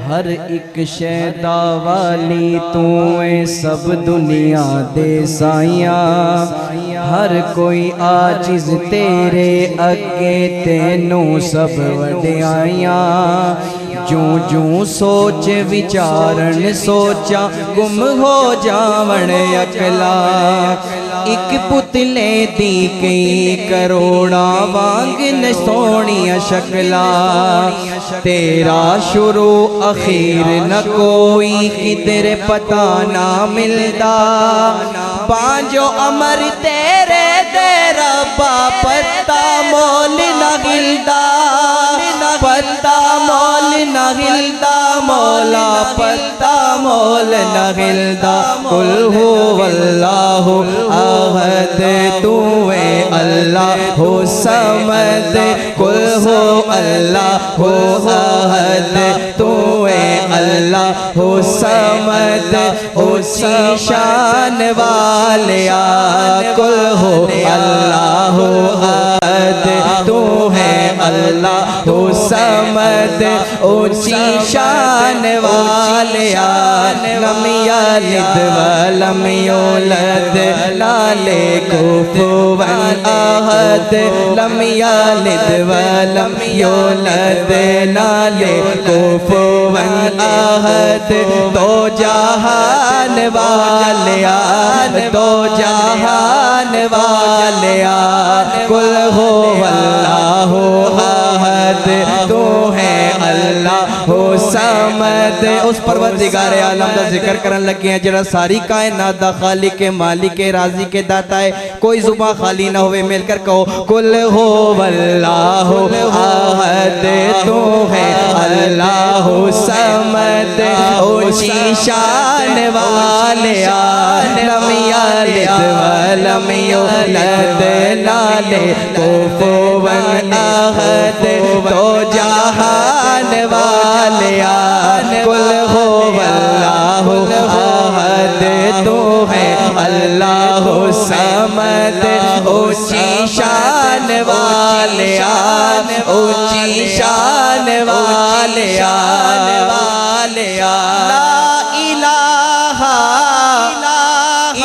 हर एक शैदा वाली तू है सब दुनिया दे साइया। हर कोई आजिज़ तेरे अगे तेनू सब वड्याइयां। जूं जूं सोच विचारण सोचा गुम हो जावण अकला। एक पुतले दी कई करोड़ा वांग न सोनिया शक्ला। तेरा शुरू अखीर न कोई किधर पता ना मिलदा। बांजो अमर तेरे तेरा पत्ता मोल न गिलदा। पत्ता मोल न गिलदा मौला पत्ता मोल न गिलदा। कुल हु वल्लाहु अहद तू है अल्लाह हो समद। कुल हो अल्लाह हो अहद तू है अल्लाह हो समद। ऊंची शान वालिया कुल हो अल्लाह हो अहद तू है अल्लाह हो समद। ऊंची शान वालिया लम यलिद वलम यूलद लाले कुफुवन अहद। लम यलिद वलम यूलद लाले कुफुवन अहद। दो जहान वालिया दो जहान वालिया कुल हो अल्लाह हो अहद तू है अल्लाह हो समद। उस परवरदिगारे आलम दा जिक्र करन लगे हैं जरा सारी कायनात दा खालिक मालिक राजी के दाता है। कोई जुबान खाली ना होवे मिलकर कहो कुल हो अल्लाह अहद तू है अल्लाह हो समद। ऊंची शान वालिया लम यलिद वलम यूलद लाले कुफुवन अहद। दो जहान वालिया कुल हो अल्लाह अहद तू है अल्लाह समद। ऊंची शान वालिया ऊंची शान वालिया वालिया। ला इलाहा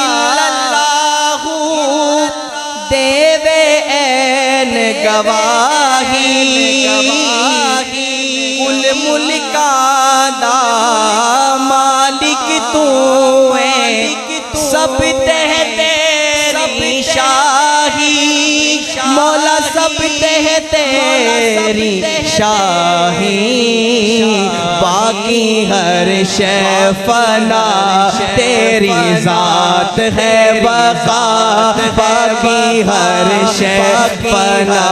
इल्लल्लाहु देवे ऐन गवाही। कुल मुल्का दा मालिक तू है सब तेह तेरी शाही। मौला सब तेह तेरी शाही। बाकी हर शै फना तेरी जात है बका। बाकी हर शै फना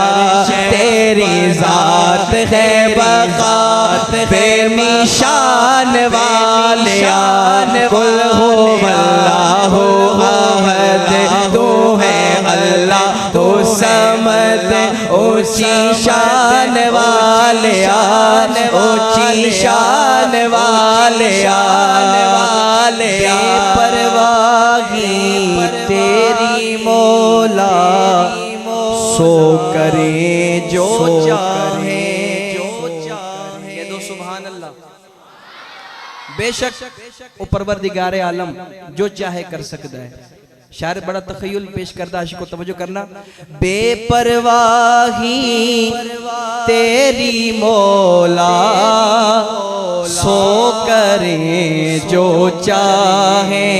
तेरी जात है बका। बेनिशान वालिया कुल हो अल्लाह हो अहद तू है अल्लाह हो समद। ऊंची शान वालिया ऊंची शान वालिया वालिया। परवाही तेरी मौला सो करे जो चाहे। सुभान अल्लाह। बेशक वो परवरदिगारे आलम जो चाहे कर सकता है। शायर बड़ा तखय्युल पेश करता है, आशिको तवज्जो करना। बेपरवाही तेरी मौला सो करे जो चाहे।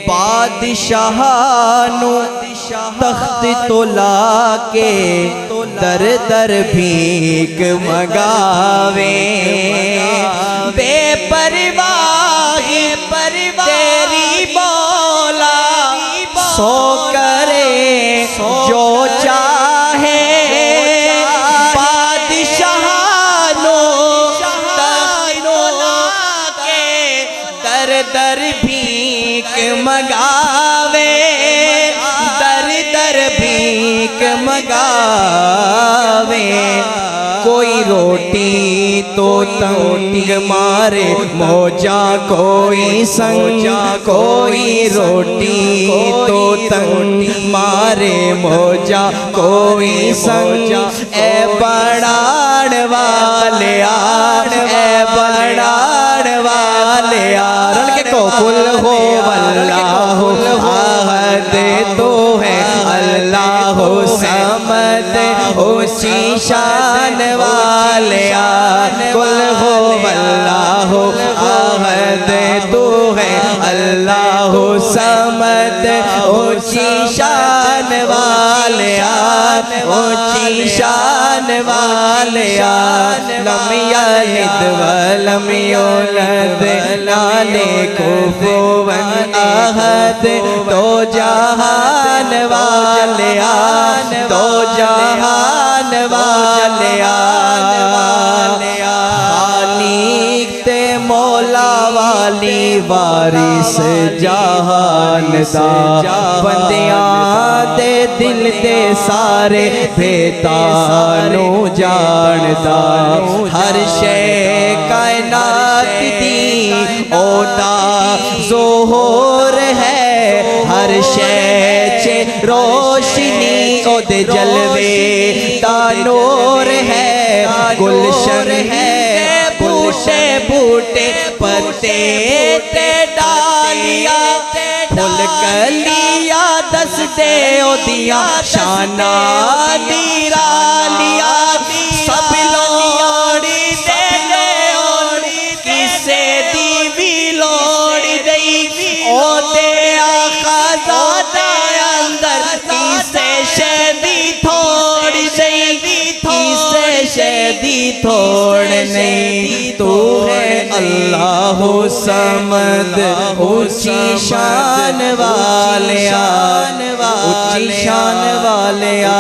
बादशाहानु तख्त तोला के दर दर भीख मगावे। बेपरवाही तेरी मौला सो करे जो चाहे। बादशाहानो तख्त के दर दर भीख मगावे। दर दर भीख मगावे। कोई रोटी तो तंग मारे मौजा कोई संग। कोई रोटी तो तंग मारे मौजा कोई संग। ए बड़ाड़ वालिया ए वालिया रल के को कुल हो अल्लाह आहद तो है अल्लाह समद ऊंची शान वालिया कुल हो अल्लाह आहद तो है अल्लाह समद ऊंची शान वालिया ऊंची शान वालिया लम यलिद वलम यूलद नाले कुफुवन अहद दो जहान वालिया दो जहान वालिया खालिक ते मौला वाली वारिस जहान दा बंदियां दे दिल दे सारे भेतानू जानदा हर शे कायनात दी ओदा ज़ोहर है हर शे च रोशनी ओदे जलवे दा नूर है गुलशन है बूटे बूटे पत्ते ते डालिया फुल कलिया दस दे ओदिया शाना निरालिया सब लोड़ी दे किसे दी भी लोड़ी दई ओदे आका ज़ादा अंदर किसे शदी थोड़ी दई किसे शदी थोड़ नहीं तू है अल्लाह समद ऊंची शान वालिया ऊंची शान वालिया